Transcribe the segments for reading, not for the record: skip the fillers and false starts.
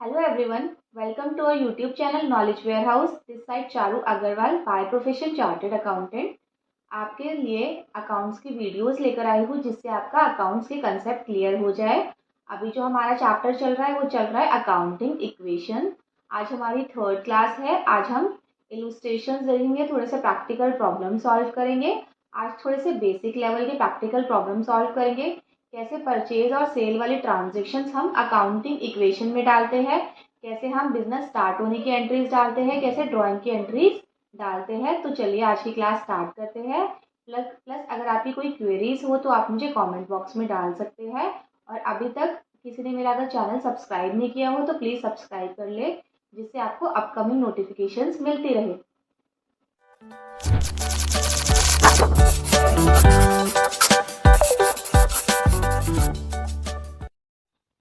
Hello everyone, welcome to our YouTube channel Knowledge Warehouse. This side Charu Agarwal by profession chartered accountant आपके लिए accounts की videos लेकर आई हूँ जिससे आपका अकाउंट्स के कंसेप्ट क्लियर हो जाए। अभी जो हमारा चैप्टर चल रहा है वो चल रहा है अकाउंटिंग इक्वेशन। आज हमारी थर्ड क्लास है। आज हम इलुस्ट्रेशन देखेंगे, थोड़े से प्रैक्टिकल प्रॉब्लम सॉल्व करेंगे। आज थोड़े से बेसिक लेवल के प्रैक्टिकल प्रॉब्लम सॉल्व करेंगे। कैसे परचेज और सेल वाले ट्रांजेक्शन्स हम अकाउंटिंग इक्वेशन में डालते हैं, कैसे हम बिजनेस स्टार्ट होने की एंट्रीज डालते हैं, कैसे ड्राइंग की एंट्रीज डालते हैं। तो चलिए आज की क्लास स्टार्ट करते हैं। प्लस अगर आपकी कोई क्वेरीज हो तो आप मुझे कमेंट बॉक्स में डाल सकते हैं। और अभी तक किसी ने मेरा अगर चैनल सब्सक्राइब नहीं किया हो तो प्लीज़ सब्सक्राइब कर ले, जिससे आपको अपकमिंग नोटिफिकेशंस मिलती रहे।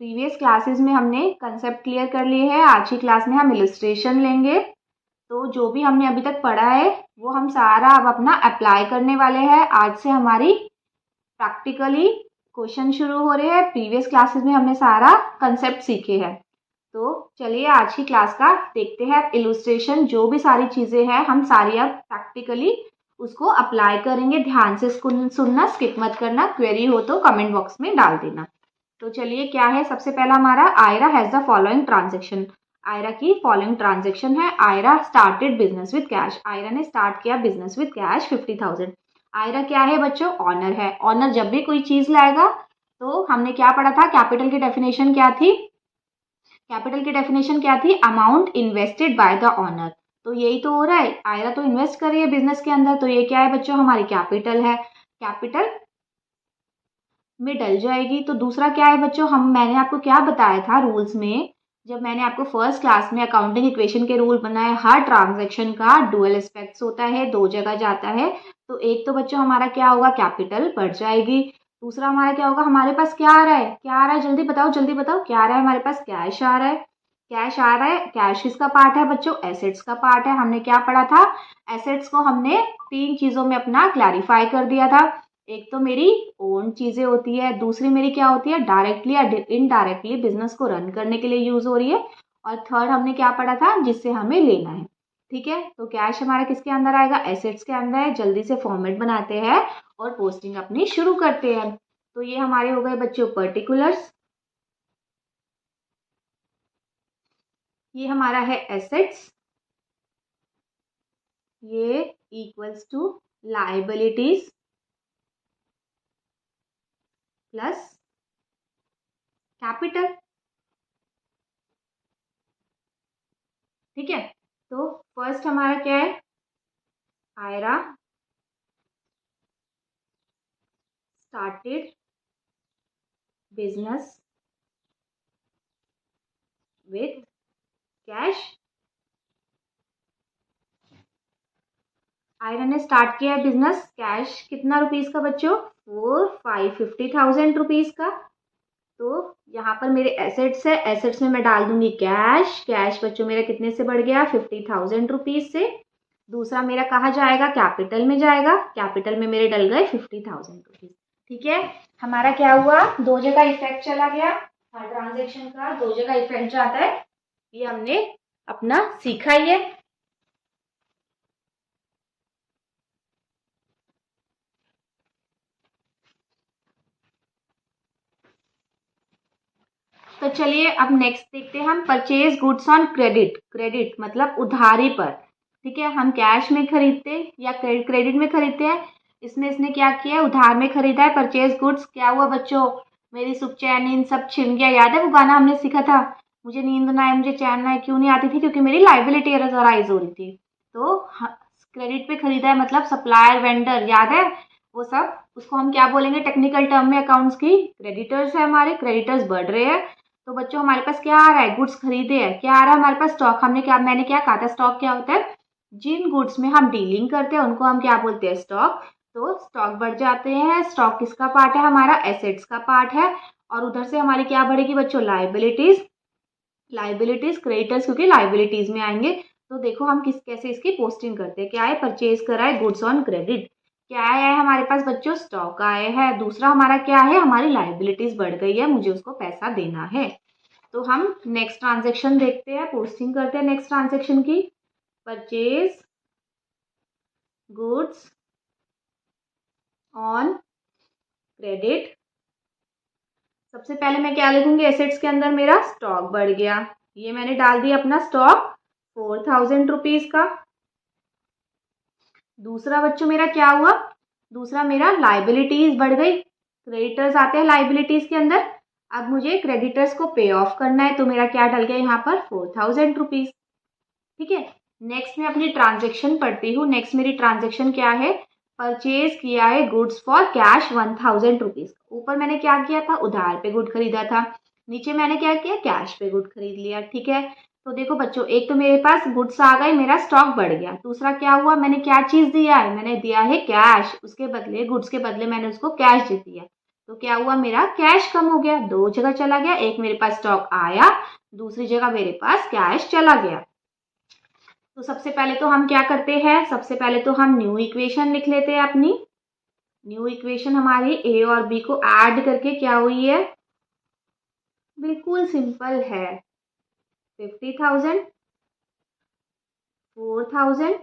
प्रीवियस क्लासेस में हमने कंसेप्ट क्लियर कर लिए हैं। आज की क्लास में हम इलस्ट्रेशन लेंगे। तो जो भी हमने अभी तक पढ़ा है वो हम सारा अब अपना अप्लाई करने वाले हैं। आज से हमारी प्रैक्टिकली क्वेश्चन शुरू हो रहे हैं। प्रीवियस क्लासेस में हमने सारा कंसेप्ट सीखे हैं। तो चलिए आज की क्लास का देखते हैं इलस्ट्रेशन। जो भी सारी चीज़ें हैं हम सारी अब प्रैक्टिकली उसको अप्लाई करेंगे। ध्यान से सुनना, स्किप मत करना। क्वेरी हो तो कमेंट बॉक्स में डाल देना। तो चलिए क्या है, सबसे पहला हमारा Aira has the following transaction. Aira की फॉलोइंग ट्रांजेक्शन है। Aira started business with cash. Aira ने स्टार्ट किया बिजनेस विद कैश 50,000। आयरा क्या है बच्चों? ऑनर है। ऑनर जब भी कोई चीज़ लाएगा तो हमने क्या पढ़ा था, कैपिटल की डेफिनेशन क्या थी? कैपिटल की डेफिनेशन क्या थी? Amount invested by the owner. तो यही तो हो रहा है, आयरा तो इन्वेस्ट कर रही है बिजनेस के अंदर। तो ये क्या है बच्चों? हमारी कैपिटल है। कैपिटल में डल जाएगी। तो दूसरा क्या है बच्चों? मैंने आपको क्या बताया था रूल्स में, जब मैंने आपको फर्स्ट क्लास में अकाउंटिंग इक्वेशन के रूल बनाए, हर ट्रांजैक्शन का डुअल एस्पेक्ट्स होता है, दो जगह जाता है। तो एक तो बच्चों हमारा क्या होगा, कैपिटल बढ़ जाएगी। दूसरा हमारा क्या होगा, हमारे पास क्या आ रहा है? क्या आ रहा है? जल्दी बताओ, जल्दी बताओ, क्या आ रहा है हमारे पास? कैश आ रहा है। कैश आ रहा है। कैश किसका पार्ट है बच्चों? एसेट्स का पार्ट है। हमने क्या पढ़ा था? एसेट्स को हमने तीन चीजों में अपना क्लैरिफाई कर दिया था। एक तो मेरी ओन चीजें होती है, दूसरी मेरी क्या होती है, डायरेक्टली या इनडायरेक्टली बिजनेस को रन करने के लिए यूज हो रही है, और थर्ड हमने क्या पढ़ा था, जिससे हमें लेना है। ठीक है, तो कैश हमारा किसके अंदर आएगा? एसेट्स के अंदर है। जल्दी से फॉर्मेट बनाते हैं और पोस्टिंग अपनी शुरू करते हैं। तो ये हमारे हो गए बच्चों पर्टिकुलर्स। ये हमारा है एसेट्स। ये equals to liabilities plus capital. ठीक है, तो फर्स्ट हमारा क्या है? Ayra started business with cash। Ayra ने स्टार्ट किया है बिजनेस। कैश कितना रुपीस का बच्चों? 50,000 रुपीज का। तो यहाँ पर मेरे एसेट्स है, एसेट्स में मैं डाल दूंगी कैश। कैश बच्चों मेरा कितने से बढ़ गया? 50,000 रुपीज से। दूसरा मेरा कहाँ जाएगा? कैपिटल में जाएगा। कैपिटल में मेरे डल गए 50,000 रुपीज। ठीक है, हमारा क्या हुआ? दो जगह इफेक्ट चला गया। हर ट्रांजेक्शन का दो जगह इफेक्ट जाता है। ये हमने अपना सीखा ही है। तो चलिए अब नेक्स्ट देखते हैं हम, purchase goods on credit. Credit मतलब उधारी पर। ठीक है, हम कैश में खरीदते या क्रेडिट में खरीदते हैं। इसमें इसने क्या किया? उधार में खरीदा है। परचेज गुड्स क्या हुआ बच्चों? मेरी सुख चैन नींद सब छिन गया। याद है वो गाना हमने सीखा था, मुझे नींद ना आए मुझे चैन ना आए, क्यों नहीं आती थी? क्योंकि मेरी लाइबिलिटी अराइज हो रही थी। तो क्रेडिट पे खरीदा है मतलब सप्लायर, वेंडर, याद है वो सब? उसको हम क्या बोलेंगे टेक्निकल टर्म में अकाउंट्स की? क्रेडिटर्स है। हमारे क्रेडिटर्स बढ़ रहे हैं। तो बच्चों हमारे पास क्या आ रहा है? गुड्स खरीदे हैं। क्या आ रहा है हमारे पास? स्टॉक। मैंने क्या कहा था? स्टॉक क्या होता है? जिन गुड्स में हम डीलिंग करते हैं उनको हम क्या बोलते हैं? स्टॉक। तो स्टॉक बढ़ जाते हैं। स्टॉक किसका पार्ट है? हमारा एसेट्स का पार्ट है। और उधर से हमारी क्या बढ़ेगी बच्चों? लाइबिलिटीज। लाइबिलिटीज क्रेडिटर्स क्योंकि लाइबिलिटीज में आएंगे। तो देखो हम कैसे इसकी पोस्टिंग करते हैं। क्या है? परचेज करा है गुड्स ऑन क्रेडिट। क्या आया है हमारे पास बच्चों? स्टॉक आया है। दूसरा हमारा क्या है? हमारी लाइबिलिटीज बढ़ गई है, मुझे उसको पैसा देना है। तो हम नेक्स्ट ट्रांजेक्शन देखते हैं, पोस्टिंग करते हैं नेक्स्ट ट्रांजेक्शन की। Purchase goods on credit. सबसे पहले मैं क्या लिखूंगी, एसेट्स के अंदर मेरा स्टॉक बढ़ गया, ये मैंने डाल दिया अपना स्टॉक 4000 रुपीज का। दूसरा बच्चों मेरा क्या हुआ, दूसरा मेरा लाइबिलिटीज बढ़ गई, क्रेडिटर्स आते हैं लाइबिलिटीज के अंदर। अब मुझे क्रेडिटर्स को पे ऑफ करना है, तो मेरा क्या डल गया यहाँ पर 4000 रुपीज। ठीक है, नेक्स्ट मैं अपनी ट्रांजेक्शन पढ़ती हूँ। नेक्स्ट मेरी ट्रांजेक्शन क्या है, परचेज किया है गुड्स फॉर कैश 1000 रुपीज। ऊपर मैंने क्या किया था, उधार पे गुड खरीदा था, नीचे मैंने क्या किया, कैश पे गुड खरीद लिया। ठीक है, तो देखो बच्चों, एक तो मेरे पास गुड्स आ गए, मेरा स्टॉक बढ़ गया। दूसरा क्या हुआ, मैंने क्या चीज दिया है, मैंने दिया है कैश, उसके बदले गुड्स के बदले मैंने उसको कैश दे दिया। तो क्या हुआ, मेरा कैश कम हो गया, दो जगह चला गया, एक मेरे पास स्टॉक आया, दूसरी जगह मेरे पास कैश चला गया। तो सबसे पहले तो हम क्या करते हैं, सबसे पहले तो हम न्यू इक्वेशन लिख लेते हैं अपनी। न्यू इक्वेशन हमारी ए और बी को ऐड करके क्या हुई है, बिल्कुल सिंपल है। 50,000 4,000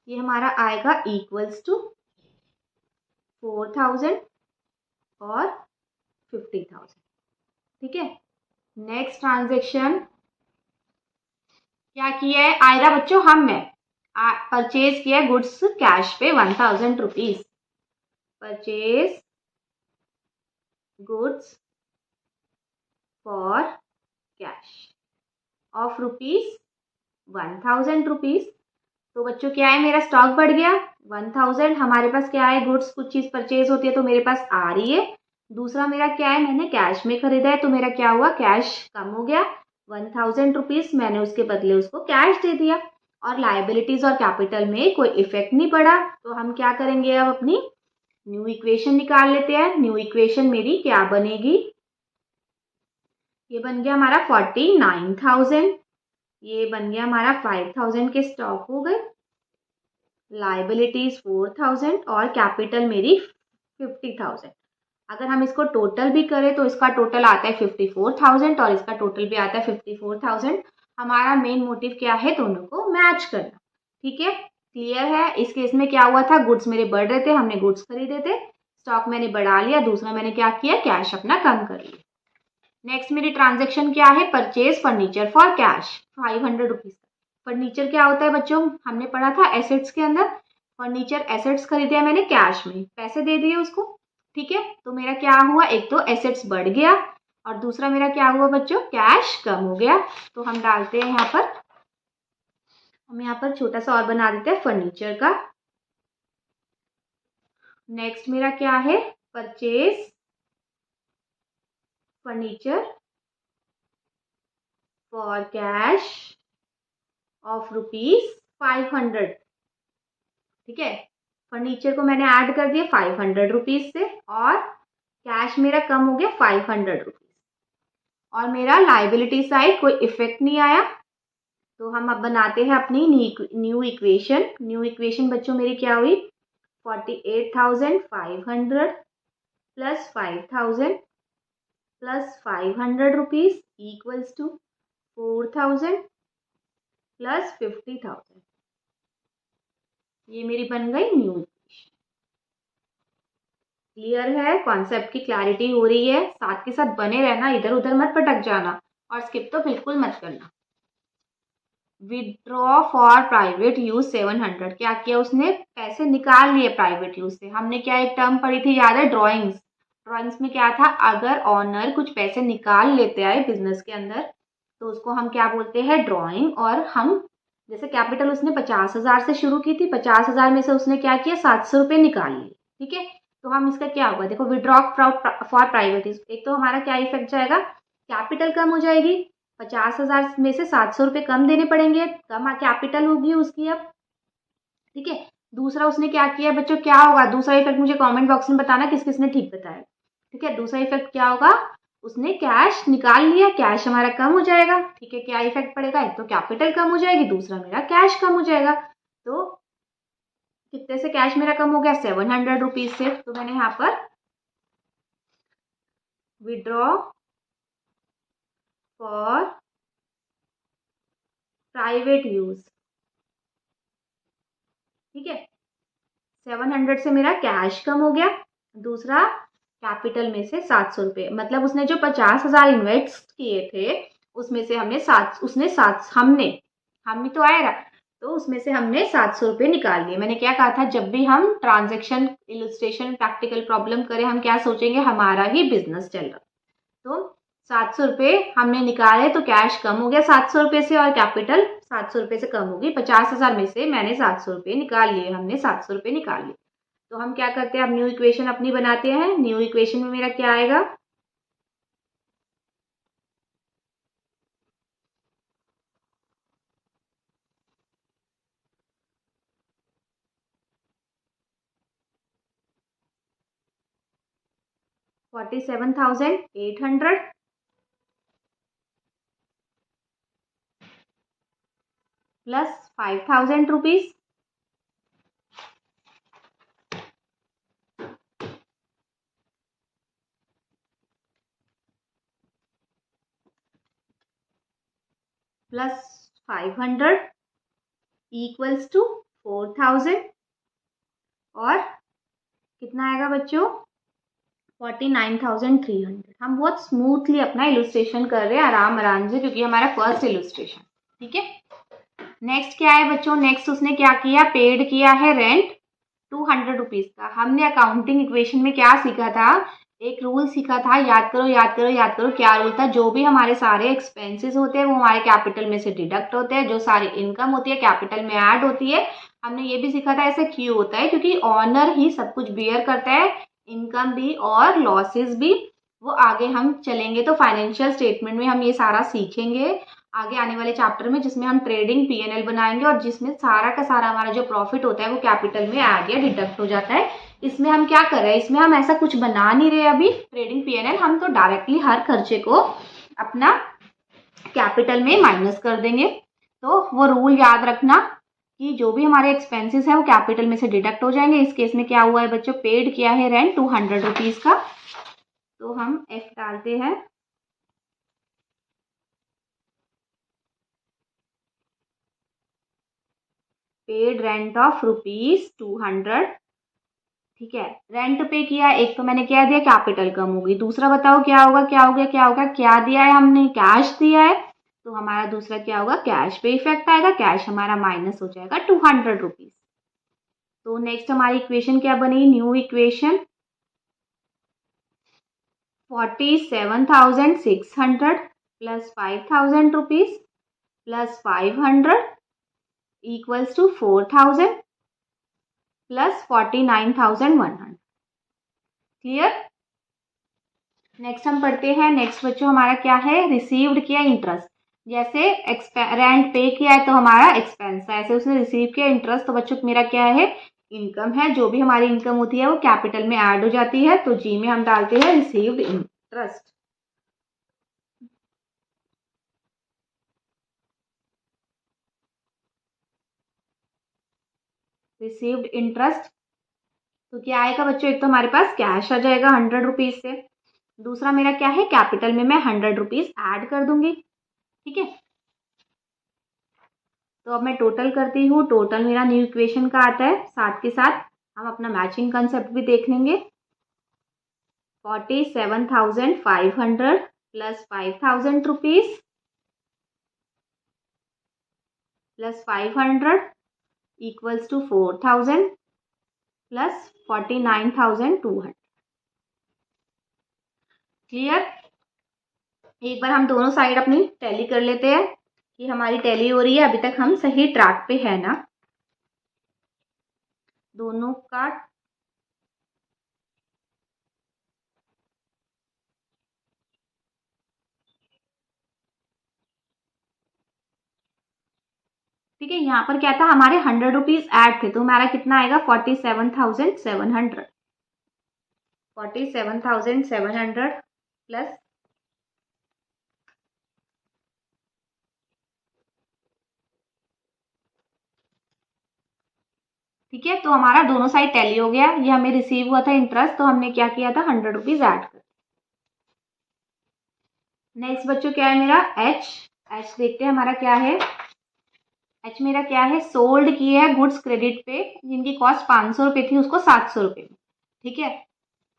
ये हमारा आएगा इक्वल्स टू 4,000 और 50,000। ठीक है, नेक्स्ट ट्रांजेक्शन क्या किया है, आयरा बच्चों हमने परचेज किया है गुड्स कैश पे 1000 rupees. Purchase goods for cash of rupees 1000 rupees. तो बच्चों क्या है, मेरा स्टॉक बढ़ गया 1000, हमारे पास क्या है, गुड्स कुछ चीज परचेज होती है तो मेरे पास आ रही है। दूसरा मेरा क्या है, मैंने कैश में खरीदा है, तो मेरा क्या हुआ, कैश कम हो गया 1000 रुपीज, मैंने उसके बदले उसको कैश दे दिया। और लाइबिलिटीज और कैपिटल में कोई इफेक्ट नहीं पड़ा, तो हम क्या करेंगे, अब अपनी न्यू इक्वेशन निकाल लेते हैं। न्यू इक्वेशन मेरी क्या बनेगी, ये बन गया हमारा 49,000, ये बन गया हमारा 5,000 के स्टॉक हो गए, लाइबिलिटीज 4,000 और कैपिटल मेरी 50,000। अगर हम इसको टोटल भी करें तो इसका टोटल आता है 54,000 और इसका टोटल भी आता है 54,000। हमारा मेन मोटिव क्या है, दोनों को मैच करना। ठीक है, क्लियर है। इस केस में क्या हुआ था, गुड्स मेरे बढ़ रहे थे, हमने गुड्स खरीदे थे, स्टॉक मैंने बढ़ा लिया, दूसरा मैंने क्या किया, कैश अपना कम कर लिया। नेक्स्ट मेरी ट्रांजेक्शन क्या है, purchase furniture for cash 500 rupees. Furniture क्या होता है बच्चों, हमने पढ़ा था एसेट्स के अंदर, फर्नीचर एसेट्स खरीदे हैं मैंने कैश में, पैसे दे दिए उसको। ठीक है, तो मेरा क्या हुआ, एक तो एसेट्स बढ़ गया और दूसरा मेरा क्या हुआ बच्चों, कैश कम हो गया। तो हम डालते हैं यहाँ पर, हम यहाँ पर छोटा सा और बना देते हैं फर्नीचर का। नेक्स्ट मेरा क्या है, purchase furniture for cash of rupees 500। ठीक है, फर्नीचर को मैंने ऐड कर दिया 500 रुपीज से और कैश मेरा कम हो गया 500 रुपीज और मेरा लाइबिलिटी साइड कोई इफेक्ट नहीं आया। तो हम अब बनाते हैं अपनी न्यू इक्वेशन। न्यू इक्वेशन बच्चों मेरी क्या हुई, 48,500 plus 5,000 plus 500 rupees equals to 4,000 plus 50,000। ये मेरी बन गई न्यू इक्वेशन। क्लियर है, कॉन्सेप्ट की क्लैरिटी हो रही है, साथ के साथ बने रहना, इधर उधर मत भटक जाना और स्किप तो बिल्कुल मत करना। विड्रॉ फॉर प्राइवेट यूज 700, क्या किया उसने, पैसे निकाल लिए प्राइवेट यूज से। हमने क्या एक टर्म पढ़ी थी याद है, ड्रॉइंग्स। ड्रॉइंग्स में क्या था, अगर ऑनर कुछ पैसे निकाल लेते आए बिजनेस के अंदर तो उसको हम क्या बोलते हैं, ड्रॉइंग। और हम जैसे कैपिटल उसने 50,000 से शुरू की थी, 50,000 में से उसने क्या किया, 700 रुपये निकाल लिए। ठीक है, तो हम इसका क्या होगा, देखो विड्रॉ फॉर प्राइवेट यूज, एक तो हमारा क्या इफेक्ट जाएगा, कैपिटल कम हो जाएगी, 50,000 में से 700 रुपये कम देने पड़ेंगे, कम कैपिटल होगी उसकी अब। ठीक है, दूसरा उसने क्या किया बच्चों, क्या होगा दूसरा इफेक्ट, मुझे कमेंट बॉक्स में बताना किस किसने ठीक बताया। ठीक है, दूसरा इफेक्ट क्या होगा, उसने कैश निकाल लिया, कैश हमारा कम हो जाएगा। ठीक है, क्या इफेक्ट पड़ेगा, एक तो कैपिटल कम हो जाएगी, दूसरा मेरा कैश कम हो जाएगा। तो कितने से कैश मेरा कम हो गया, 700 रुपीज से। तो मैंने यहाँ पर विड्रॉ फॉर प्राइवेट यूज। ठीक है, 700 से मेरा कैश कम हो गया। दूसरा, कैपिटल में से 700 रुपये, मतलब उसने जो 50,000 इन्वेस्ट किए थे उसमें से हमने हम भी तो आएगा, तो उसमें से हमने 700 रुपये निकाल लिए। मैंने क्या कहा था, जब भी हम ट्रांजेक्शन, इलस्ट्रेशन, प्रैक्टिकल प्रॉब्लम करें, हम क्या सोचेंगे, हमारा ही बिजनेस चल रहा। तो 700 रुपये हमने निकाले तो कैश कम हो गया 700 रुपये से और कैपिटल 700 रुपये से कम हो गई। 50,000 में से मैंने 700 रुपये निकाल लिए, हमने 700 रुपये निकाल लिए। तो हम क्या करते हैं, अब न्यू इक्वेशन अपनी बनाते हैं। न्यू इक्वेशन में मेरा क्या आएगा, $47,800 प्लस ₹5,000 प्लस 500 इक्वल्स टू 4,000 और कितना आएगा बच्चों, 49,300। हम बहुत स्मूथली अपना इलस्ट्रेशन कर रहे हैं, आराम आराम से, क्योंकि हमारा फर्स्ट इलस्ट्रेशन। ठीक है, नेक्स्ट क्या है बच्चों, नेक्स्ट उसने क्या किया, पेड किया है रेंट 200 रुपीज का। हमने अकाउंटिंग इक्वेशन में क्या सीखा था, एक रूल सीखा था, याद करो याद करो याद करो, क्या रूल था, जो भी हमारे सारे एक्सपेंसेस होते हैं वो हमारे कैपिटल में से डिडक्ट होते हैं, जो सारी इनकम होती है कैपिटल में ऐड होती है। हमने ये भी सीखा था ऐसा क्यों होता है, क्योंकि ऑनर ही सब कुछ बियर करता है, इनकम भी और लॉसेस भी। वो आगे हम चलेंगे तो फाइनेंशियल स्टेटमेंट में हम ये सारा सीखेंगे आगे आने वाले चैप्टर में, जिसमें हम ट्रेडिंग पीएनएल बनाएंगे और जिसमें सारा का सारा हमारा जो प्रॉफिट होता है वो कैपिटल में ऐड या डिडक्ट हो जाता है। इसमें हम क्या कर रहे हैं, इसमें हम ऐसा कुछ बना नहीं रहे अभी ट्रेडिंग पीएनएल, हम तो डायरेक्टली हर खर्चे को अपना कैपिटल में माइनस कर देंगे। तो वो रूल याद रखना कि जो भी हमारे एक्सपेंसेस है वो कैपिटल में से डिडक्ट हो जाएंगे। इस केस में क्या हुआ है बच्चों, पेड किया है रेंट 200 रुपीज का, तो हम एफ डालते हैं, पेड रेंट ऑफ ₹200। ठीक है, रेंट पे किया, एक तो मैंने क्या दिया, कैपिटल कम होगी। दूसरा बताओ क्या होगा, क्या होगा, क्या होगा, क्या दिया है हमने, कैश दिया है, तो हमारा दूसरा क्या होगा, कैश पे इफेक्ट आएगा, कैश हमारा माइनस हो जाएगा 200 रुपीज। तो नेक्स्ट हमारी इक्वेशन क्या बनी, new equation 47,600 plus 5,000 rupees plus 500 equals to 4,000 plus 49,100। Clear. Next हम पढ़ते हैं, नेक्स्ट बच्चों हमारा क्या है, रिसीव्ड किया इंटरेस्ट। जैसे रेंट पे किया है तो हमारा एक्सपेंस है, ऐसे उसने रिसीव किया इंटरेस्ट, तो बच्चों मेरा क्या है, इनकम है। जो भी हमारी इनकम होती है वो कैपिटल में ऐड हो जाती है, तो जी में हम डालते हैं रिसीव्ड इंटरेस्ट। रिसीव्ड इंटरेस्ट, तो क्या आएगा बच्चों, एक तो हमारे पास कैश आ जाएगा 100 रुपीज से, दूसरा मेरा क्या है, कैपिटल में मैं 100 रुपीज ऐड कर दूंगी। ठीक है, तो अब मैं टोटल करती हूँ, टोटल मेरा न्यू इक्वेशन का आता है, साथ के साथ हम अपना मैचिंग कंसेप्ट भी देख लेंगे। 47,500 plus 5,000 rupees plus 500 equals to 4,000 plus 49,200। Clear. एक बार हम दोनों साइड अपनी टैली कर लेते हैं कि हमारी टैली हो रही है, अभी तक हम सही ट्रैक पे है ना, दोनों का। ठीक है, यहाँ पर क्या था, हमारे 100 रुपीज ऐड थे, तो हमारा कितना आएगा, 47,700 47,700 प्लस ठीक है, तो हमारा दोनों साइड टैली हो गया। ये हमें रिसीव हुआ था इंटरेस्ट, तो हमने क्या किया था, 100 रुपीज ऐड कर। नेक्स्ट बच्चों क्या है मेरा एच। एच देखते हैं हमारा क्या है। एच मेरा क्या है, सोल्ड की है गुड्स क्रेडिट पे जिनकी कॉस्ट 500 रुपये थी उसको 700 रुपये में। ठीक है,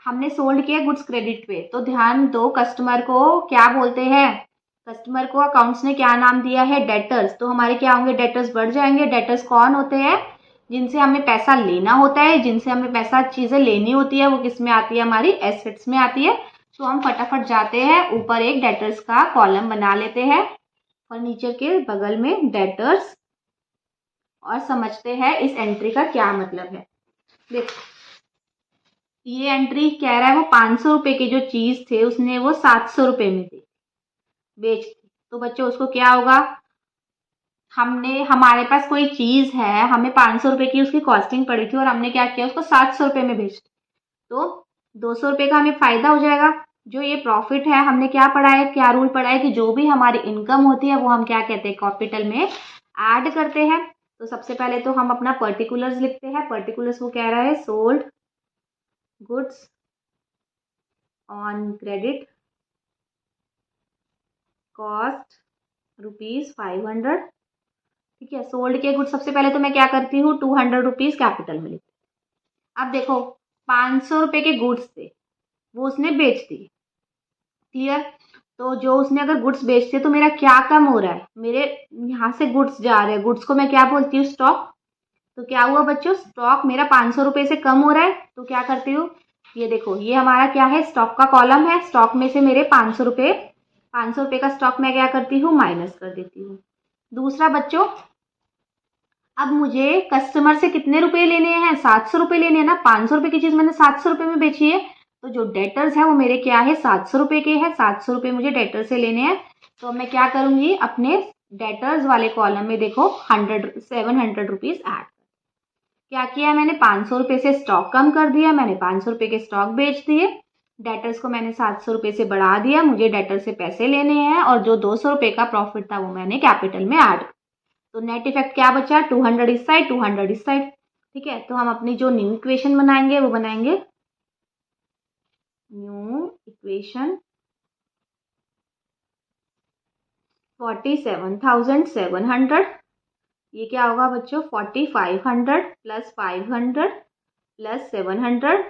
हमने सोल्ड किया गुड्स क्रेडिट पे, तो ध्यान दो कस्टमर को क्या बोलते हैं। कस्टमर को अकाउंट्स ने क्या नाम दिया है, डेटर्स। तो हमारे क्या होंगे, डेटर्स बढ़ जाएंगे। डेटर्स कौन होते हैं, जिनसे हमें पैसा लेना होता है, जिनसे हमें पैसा चीजें लेनी होती है, वो किस में आती है, हमारी एसेट्स में आती है। तो हम फटाफट जाते हैं ऊपर एक डेटर्स का कॉलम बना लेते हैं फर्नीचर के बगल में डेटर्स, और समझते हैं इस एंट्री का क्या मतलब है। देखो ये एंट्री कह रहा है वो 500 रुपए की जो चीज थे उसने वो 700 रुपए में दी बेच दी। तो बच्चों उसको क्या होगा, हमने हमारे पास कोई चीज है, हमें 500 रुपए की उसकी कॉस्टिंग पड़ी थी और हमने क्या किया, उसको 700 रुपए में बेच दी। तो 200 रुपए का हमें फायदा हो जाएगा। जो ये प्रॉफिट है, हमने क्या पढ़ा है, क्या रूल पढ़ा है कि जो भी हमारी इनकम होती है वो हम क्या कहते हैं, कैपिटल में ऐड करते हैं। तो सबसे पहले तो हम अपना पर्टिकुलर्स लिखते हैं। पर्टिकुलर्स वो कह रहा है sold goods on credit cost ₹500। ठीक है, सोल्ड के गुड्स सबसे पहले तो मैं क्या करती हूँ, ₹200 कैपिटल में लिखती हूँ। अब देखो 500 रुपए के गुड्स थे वो उसने बेच दिए। क्लियर। तो जो उसने अगर गुड्स बेचते तो मेरा क्या कम हो रहा है, मेरे यहाँ से गुड्स जा रहे हैं, गुड्स को मैं क्या बोलती हूँ, स्टॉक। तो क्या हुआ बच्चों, स्टॉक मेरा 500 रुपए से कम हो रहा है। तो क्या करती हूँ, ये देखो ये हमारा क्या है, स्टॉक का कॉलम है। स्टॉक में से मेरे 500 रुपए का स्टॉक मैं क्या करती हूँ, माइनस कर देती हूँ। दूसरा बच्चों, अब मुझे कस्टमर से कितने रुपए लेने हैं, 700 रुपए लेने हैं ना। 500 रुपए की चीज मैंने 700 रुपए में बेची है, तो जो डेटर्स है वो मेरे क्या है, 700 रुपए के हैं। 700 रुपए मुझे डेटर से लेने हैं। तो मैं क्या करूंगी, अपने डेटर्स वाले कॉलम में देखो 700 रुपीज ऐड। क्या किया है मैंने, 500 रुपए से स्टॉक कम कर दिया, मैंने 500 रुपए के स्टॉक बेच दिए। डेटर्स को मैंने 700 रुपए से बढ़ा दिया, मुझे डेटर से पैसे लेने हैं, और जो 200 रुपए का प्रॉफिट था वो मैंने कैपिटल में ऐड। तो नेट इफेक्ट क्या बचा, 200 इस साइड 200 इस साइड। ठीक है, तो हम अपनी जो न्यू इक्वेशन बनाएंगे वो बनाएंगे न्यू इक्वेशन 47,700। ये क्या होगा बच्चों, 4500 plus 500 plus 700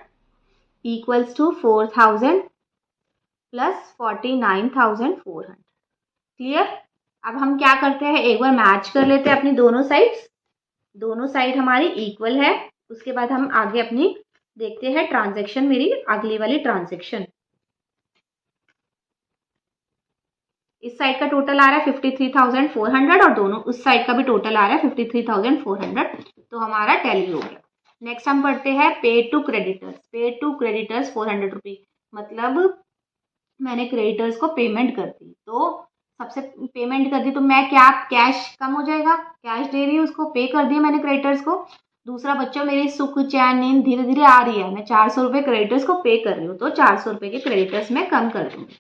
equals to 4000 plus 49,400। Clear. अब हम क्या करते हैं, एक बार मैच कर लेते हैं अपनी दोनों साइड्स। दोनों साइड हमारी इक्वल है। उसके बाद हम आगे अपनी देखते हैं ट्रांजैक्शन, मेरी अगली वाली ट्रांजैक्शन। इस साइड का टोटल आ रहा है 53,400 और दोनों उस साइड का भी टोटल आ रहा है 53,400। तो हमारा टैली हो गया। नेक्स्ट हम पढ़ते हैं paid to creditors. Paid to creditors 400 rupees, मतलब मैंने क्रेडिटर्स को पेमेंट कर दी। तो सबसे पेमेंट कर दी तो मैं क्या, कैश कम हो जाएगा, कैश दे रही हूँ उसको, पे कर दिया मैंने क्रेडिटर्स को। दूसरा बच्चों, मेरी सुख चैन नींद धीरे धीरे आ रही है, मैं 400 रुपये क्रेडिटर्स को पे कर रही हूँ, तो 400 रुपये के क्रेडिटर्स में कम कर दूंगी।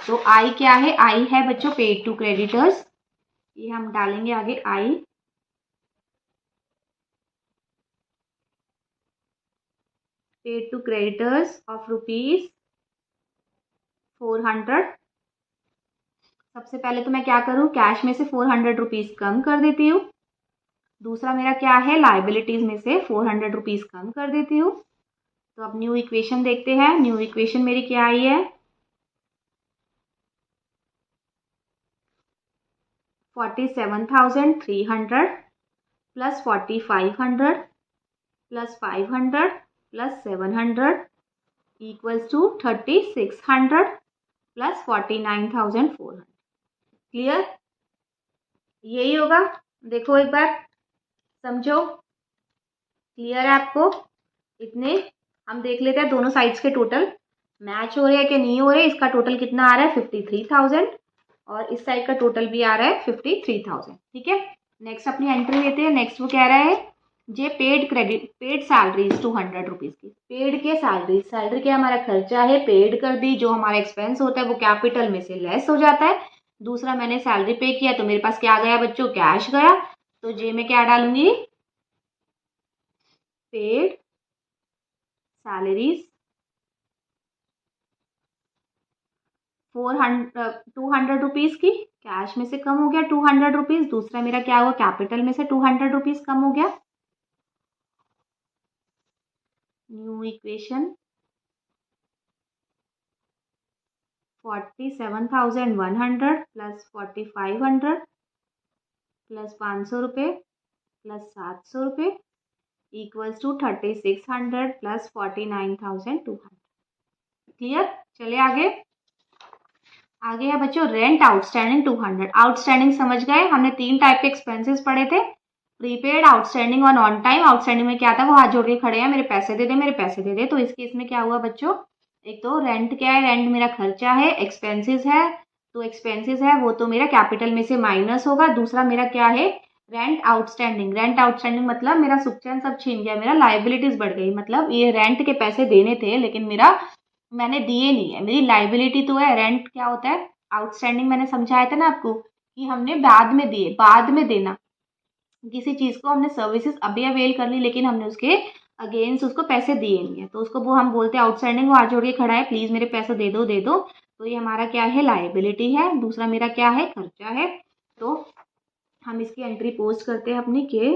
तो आई क्या है, आई है बच्चों पेड टू क्रेडिटर्स। ये हम डालेंगे आगे आई। Paid to creditors of ₹400। सबसे पहले तो मैं क्या करूँ, कैश में से 400 रुपीज कम कर देती हूँ। दूसरा मेरा क्या है, लाइबिलिटीज में से 400 रुपीज कम कर देती हूँ। तो अब न्यू इक्वेशन देखते हैं। न्यू इक्वेशन मेरी क्या आई है, 47,300 plus 4,500 plus 500 plus 700 equals to 3,600 plus 49,400। Clear, यही होगा। देखो एक बार समझो, क्लियर है आपको। इतने हम देख लेते हैं दोनों साइड्स के टोटल मैच हो रहे हैं कि नहीं हो रहे। इसका टोटल कितना आ रहा है, 53,000, और इस साइड का टोटल भी आ रहा है 53,000। ठीक है, नेक्स्ट अपनी एंट्री लेते हैं। नेक्स्ट वो कह रहा है जे paid credit, paid salaries 200 rupees की। पेड के सैलरी, सैलरी क्या हमारा खर्चा है, पेड कर दी। जो हमारा एक्सपेंस होता है वो कैपिटल में से लेस हो जाता है। दूसरा मैंने सैलरी पे किया तो मेरे पास क्या गया बच्चों, कैश गया। तो जे में क्या डालूंगी, पेड सैलरीज ₹200 की कैश में से कम हो गया ₹200। दूसरा मेरा क्या हुआ, कैपिटल में से ₹200 कम हो गया। New equation 47,100 plus 4,500 plus ₹500 plus ₹700 equals to 3,600 plus 49,200। Clear. चले आगे। आगे है बच्चों रेंट आउटस्टैंडिंग 200। आउटस्टैंडिंग समझ गए, हमने 3 टाइप के एक्सपेंसेस पढ़े थे, प्रीपेड, आउटस्टैंडिंग और ऑन टाइम। आउटस्टैंडिंग में क्या था, वो हाथ जोड़ के खड़े हैं, मेरे पैसे दे दे, मेरे पैसे दे दे। तो इस केस में क्या हुआ बच्चों, एक तो रेंट क्या है, रेंट मेरा खर्चा है, एक्सपेंसेस है, तो एक्सपेंसेस है वो तो मेरा कैपिटल में से माइनस होगा। दूसरा मेरा क्या है, रेंट आउटस्टैंडिंग। रेंट आउटस्टैंडिंग मतलब मेरा सुखचैन सब छीन गया, मेरा लाइबिलिटीज बढ़ गई। मतलब ये रेंट के पैसे देने थे लेकिन मेरा मैंने दिए नहीं है, मेरी लाइबिलिटी तो है। रेंट क्या होता है, आउटस्टैंडिंग मैंने समझाया था ना आपको कि हमने बाद में दिए, बाद में देना। किसी चीज को हमने सर्विसेज अभी अवेल कर ली लेकिन हमने उसके अगेंस्ट उसको पैसे दिए नहीं है, तो उसको वो हम बोलते हैं आउटस्टैंडिंग। वो हाथ जोड़ के खड़ा है, प्लीज मेरे पैसे दे दो दे दो। तो ये हमारा क्या है, लाइबिलिटी है। दूसरा मेरा क्या है, खर्चा है। तो हम इसकी एंट्री पोस्ट करते हैं अपनी के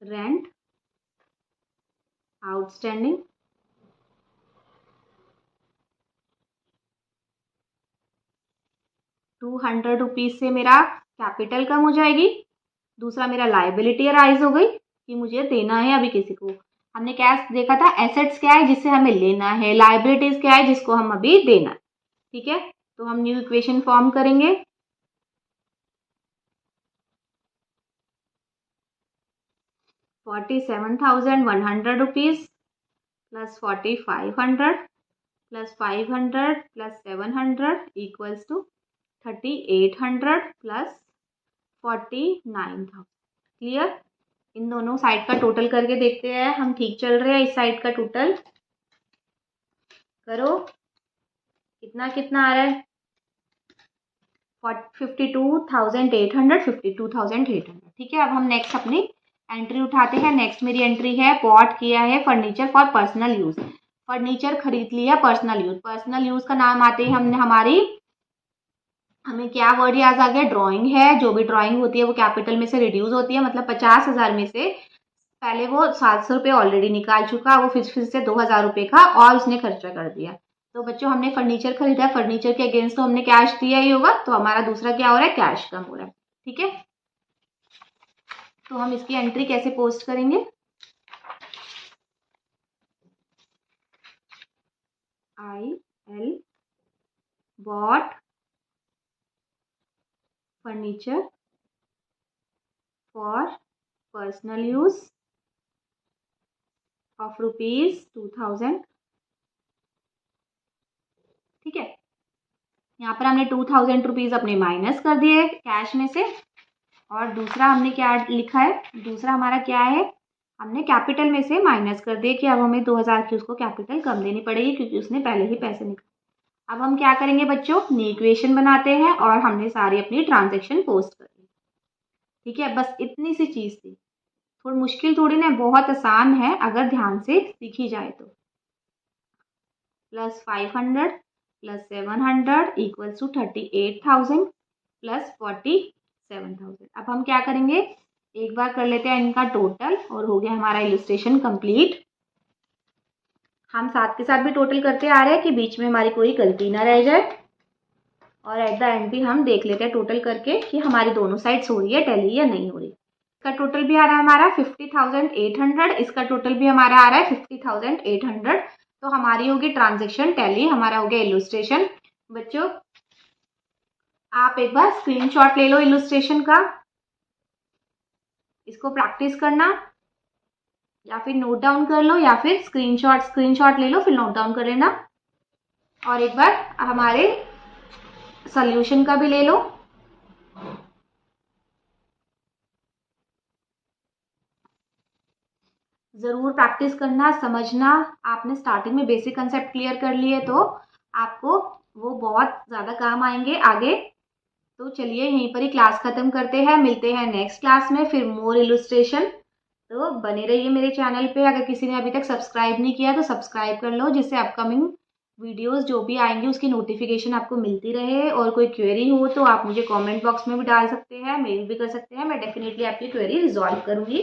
रेंट आउटस्टैंडिंग ₹200 से मेरा कैपिटल कम हो जाएगी। दूसरा मेरा लाइबिलिटी अराइज हो गई कि मुझे देना है अभी किसी को। हमने क्या देखा था, एसेट्स क्या है जिससे हमें लेना है, लाइबिलिटीज क्या है जिसको हम अभी देना है। ठीक है, तो हम न्यू इक्वेशन फॉर्म करेंगे। ₹47,100 plus 4,500 plus 500 plus 700 equals to 3,800 plus 49,000। Clear. इन दोनों साइड का टोटल करके देखते हैं हम, ठीक चल रहे हैं। इस साइड का टोटल करो, कितना कितना आ रहा है, 52,800 52,800। ठीक है, अब हम नेक्स्ट अपनी एंट्री उठाते हैं। नेक्स्ट मेरी एंट्री है, बॉट किया है furniture for personal use. Furniture खरीद लिया पर्सनल यूज। पर्सनल यूज का नाम आते ही हमने हमें क्या वर्ड याद आ गया, ड्राइंग है। जो भी ड्राइंग होती है वो कैपिटल में से रिड्यूस होती है, मतलब 50,000 में से पहले वो ₹700 ऑलरेडी निकाल चुका, वो फिर से ₹2,000 का और उसने खर्चा कर दिया। तो बच्चों हमने फर्नीचर खरीदा है, फर्नीचर के अगेंस्ट तो हमने कैश दिया ही होगा, तो हमारा दूसरा क्या हो रहा है, कैश कम हो रहा है। ठीक है, तो हम इसकी एंट्री कैसे पोस्ट करेंगे, IL bought furniture for personal use of ₹2,000। ठीक है, यहाँ पर हमने ₹2,000 अपने माइनस कर दिए कैश में से। और दूसरा हमने क्या लिखा है, दूसरा हमारा क्या है, हमने कैपिटल में से माइनस कर दिए कि अब हमें 2,000 की उसको कैपिटल कम देनी पड़ेगी क्योंकि उसने पहले ही पैसे निकाले। अब हम क्या करेंगे बच्चों, न्यू इक्वेशन बनाते हैं और हमने सारी अपनी ट्रांजेक्शन पोस्ट कर दी। ठीक है, बस इतनी सी चीज़ थी, थोड़ी मुश्किल थोड़ी ना, बहुत आसान है अगर ध्यान से सीखी जाए तो। Plus 500 plus 700 equals to 38,000 plus 47,000। अब हम क्या करेंगे, एक बार कर लेते हैं इनका टोटल और हो गया हमारा इलस्ट्रेशन कंप्लीट। हम साथ के साथ भी टोटल करते आ रहे हैं कि बीच में हमारी कोई गलती ना रह जाए, और एट द एंड भी हम देख लेते हैं टोटल करके कि हमारी दोनों साइड्स हो रही है टैली या नहीं हो रही। इसका टोटल भी आ रहा है हमारा 50,800, इसका टोटल भी हमारा आ रहा है 50,800। तो हमारी होगी ट्रांजेक्शन टैली, हमारा हो गया इलस्ट्रेशन। बच्चों आप एक बार स्क्रीनशॉट ले लो इलस्ट्रेशन का, इसको प्रैक्टिस करना, या फिर नोट डाउन कर लो, या फिर स्क्रीनशॉट ले लो फिर नोट डाउन कर लेना। और एक बार हमारे सॉल्यूशन का भी ले लो। जरूर प्रैक्टिस करना, समझना। आपने स्टार्टिंग में बेसिक कंसेप्ट क्लियर कर लिए तो आपको वो बहुत ज़्यादा काम आएंगे आगे। तो चलिए यहीं पर ही क्लास खत्म करते हैं, मिलते हैं नेक्स्ट क्लास में फिर मोर इलस्ट्रेशन। तो बने रहिए मेरे चैनल पे। अगर किसी ने अभी तक सब्सक्राइब नहीं किया तो सब्सक्राइब कर लो, जिससे अपकमिंग वीडियोस जो भी आएंगी उसकी नोटिफिकेशन आपको मिलती रहे। और कोई क्वेरी हो तो आप मुझे कमेंट बॉक्स में भी डाल सकते हैं, मेल भी कर सकते हैं, मैं डेफिनेटली आपकी क्वेरी रिजॉल्व करूँगी।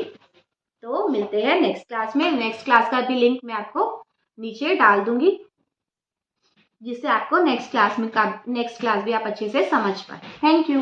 तो मिलते हैं नेक्स्ट क्लास में। नेक्स्ट क्लास का भी लिंक मैं आपको नीचे डाल दूंगी, जिससे आपको नेक्स्ट क्लास भी आप अच्छे से समझ पाए। Thank you.